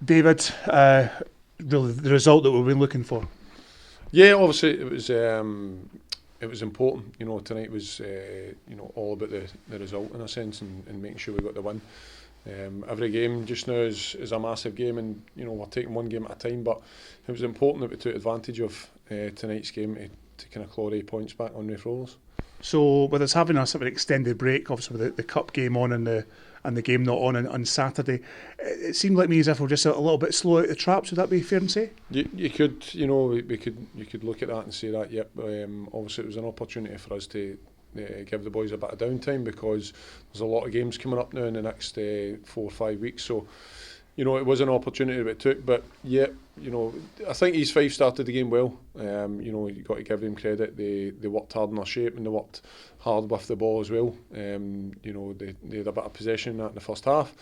David, really the result that we've been looking for. Yeah, obviously it was important. Tonight was all about the result in a sense, and making sure we got the win. Every game just now is a massive game, and we're taking one game at a time. But it was important that we took advantage of tonight's game to kind of claw 8 points back on Raith Rovers. So with us having a sort of extended break, obviously with the cup game on and the game not on Saturday, it seemed like me as if we're just a little bit slow out the traps. Would that be fair to say? You could, you could look at that and say that. Yep. Obviously, it was an opportunity for us to give the boys a bit of downtime, because there's a lot of games coming up now in the next 4 or 5 weeks. So, it was an opportunity that we took. But yeah, I think East Fife started the game well. You've got to give them credit. They worked hard in their shape, and they worked hard with the ball as well. They had a bit of possession in that in the first half.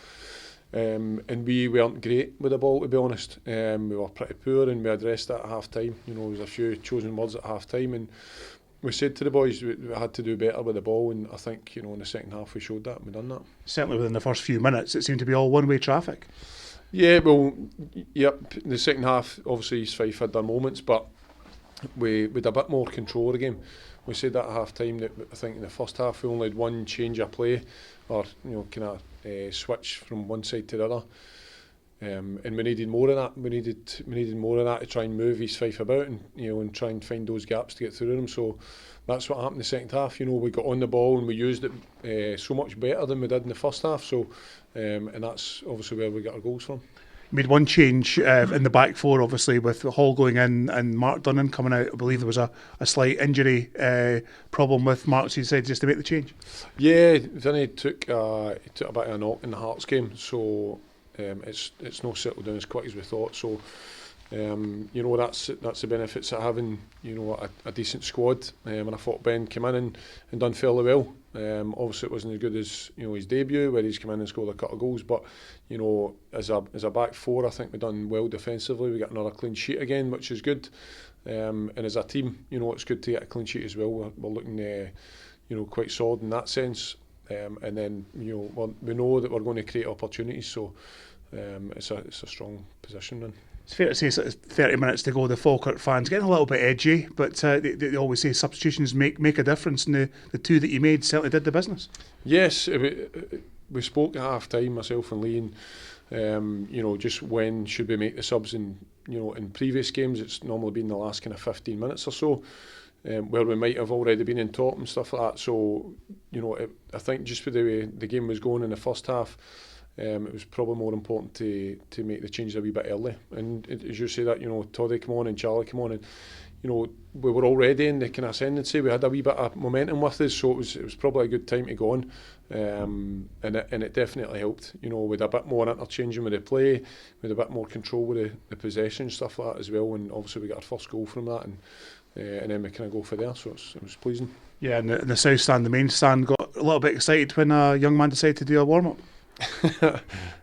And we weren't great with the ball, to be honest. We were pretty poor, and we addressed that at half time. There was a few chosen words at half time, and we said to the boys we had to do better with the ball, and I think in the second half we showed that and we done that. Certainly within the first few minutes it seemed to be all one-way traffic. Yeah, well, yep. In the second half, obviously East Fife had their moments, but we had a bit more control of the game. We said that at half time, that I think in the first half we only had one change of play, or kind of switch from one side to the other. And we needed more of that. We needed more of that to try and move East Fife about, and and try and find those gaps to get through them. So that's what happened in the second half. We got on the ball and we used it so much better than we did in the first half. So and that's obviously where we got our goals from. You made one change in the back four, obviously, with Hall going in and Mark Dunnan coming out. I believe there was a slight injury problem with Mark, so he decided just to make the change. Yeah, Vinny took a bit of a knock in the Hearts game, so it's not settled down as quick as we thought. So that's the benefits of having a decent squad. And I thought Ben came in and done fairly well. Obviously it wasn't as good as his debut, where he's come in and scored a couple of goals, but as a back four, I think we've done well defensively. We got another clean sheet again, which is good. And as a team, it's good to get a clean sheet as well. We're looking quite solid in that sense. And then we know that we're going to create opportunities, so it's a strong position then. It's fair to say it's 30 minutes to go. The Falkirk fans getting a little bit edgy, but they always say substitutions make a difference, and the two that you made certainly did the business. Yes, we spoke at half time, myself and Lee, and just when should we make the subs. And in previous games it's normally been the last kind of 15 minutes or so, where we might have already been in top and stuff like that. So I think just with the way the game was going in the first half, it was probably more important to make the changes a wee bit early. And as you say that, Toddy come on and Charlie come on, and we were already in the kind of ascendancy. We had a wee bit of momentum with us, so it was probably a good time to go on. And it definitely helped. With a bit more interchanging with the play, with a bit more control with the possession, stuff like that as well. And obviously we got our first goal from that, and then we kind of go for there. So it was pleasing. Yeah, and the south stand, the main stand, got a little bit excited when a young man decided to do a warm up.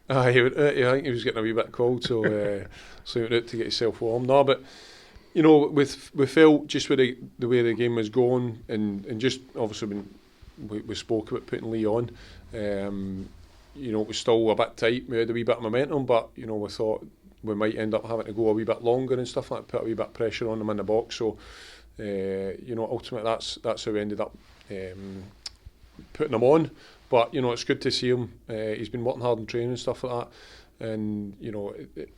I think he was getting a wee bit cold, so he went out to get himself warm. No, but we felt just with the way the game was going, and just obviously when we spoke about putting Lee on, it was still a bit tight. We had a wee bit of momentum, but we thought we might end up having to go a wee bit longer and stuff like that, put a wee bit of pressure on them in the box. So ultimately that's how we ended up putting him on. But it's good to see him. He's been working hard in training and stuff like that, and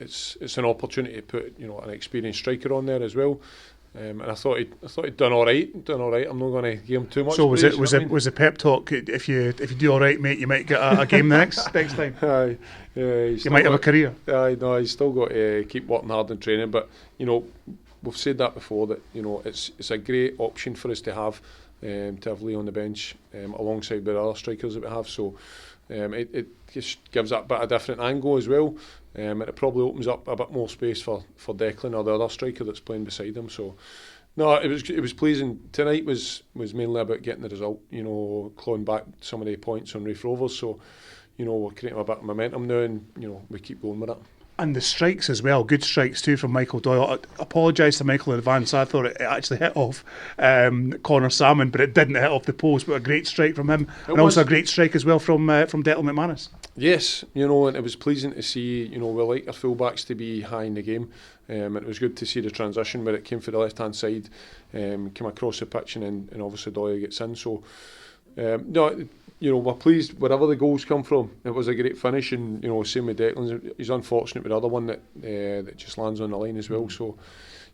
it's an opportunity to put an experienced striker on there as well. And I thought he'd done all right. I'm not going to give him too much. So praise, was the pep talk? If you do all right, mate, you might get a game next time. Aye, you might have a career. Aye, no, he's still got to keep working hard in training. But we've said that before, that it's a great option for us to have Lee on the bench alongside the other strikers that we have. So it just gives that bit of different angle as well, and it probably opens up a bit more space for Declan or the other striker that's playing beside him. So no, it was pleasing. Tonight was mainly about getting the result, clawing back some of the points on Raith Rovers. So we're creating a bit of momentum now, and we keep going with it. And the strikes as well, good strikes too from Michael Doyle. I apologise to Michael in advance. I thought it actually hit off Connor Salmon, but it didn't hit off the post. But a great strike from him, and also a great strike as well from Declan McManus. Yes, and it was pleasing to see. We like our fullbacks to be high in the game, and it was good to see the transition where it came for the left hand side, came across the pitch, and obviously Doyle gets in. So, we're pleased wherever the goals come from. It was a great finish, and same with Declan. He's unfortunate with the other one that just lands on the line as well. So,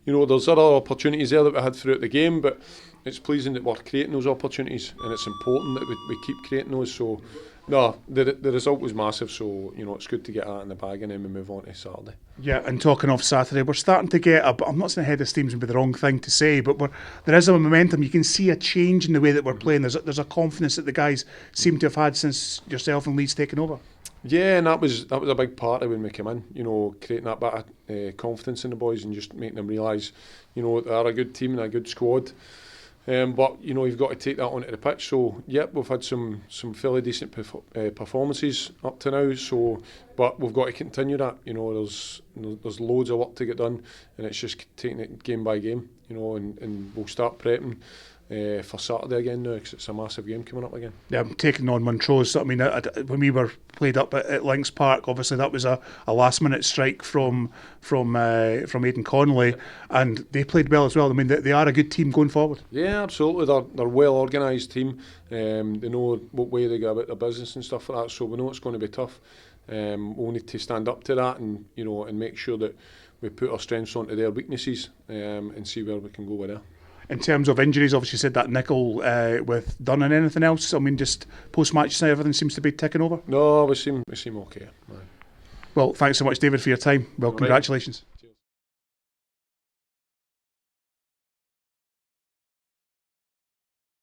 there's other opportunities there that we had throughout the game, but it's pleasing that we're creating those opportunities, and it's important that we keep creating those. So, no, the result was massive. So, it's good to get that in the bag, and then we move on to Saturday. Yeah, and talking of Saturday, we're starting to get I'm not saying ahead of steams would be the wrong thing to say, but there is a momentum. You can see a change in the way that we're playing. There's a confidence that the guys seem to have had since yourself and Lee's taken over. Yeah, and that was a big part of when we came in. Creating that bit of confidence in the boys and just making them realise, they are a good team and a good squad. But you've got to take that onto the pitch. So we've had some fairly decent performances up to now. So, but we've got to continue that. There's loads of work to get done, and it's just taking it game by game. And we'll start prepping for Saturday again now, because it's a massive game coming up again. Yeah, I'm taking on Montrose. I mean, when we were played up at Lynx Park, obviously that was a last minute strike from Aidan Connolly, and they played well as well. I mean, they are a good team going forward. Yeah, absolutely. They're a well organised team. They know what way they go about their business and stuff like that. So we know it's going to be tough. We'll need to stand up to that, and and make sure that we put our strengths onto their weaknesses, and see where we can go with that. In terms of injuries, obviously you said that nickel with Dunn, and anything else? I mean, just post-match now, everything seems to be ticking over? No, we seem okay. Right. Well, thanks so much, David, for your time. Well, congratulations.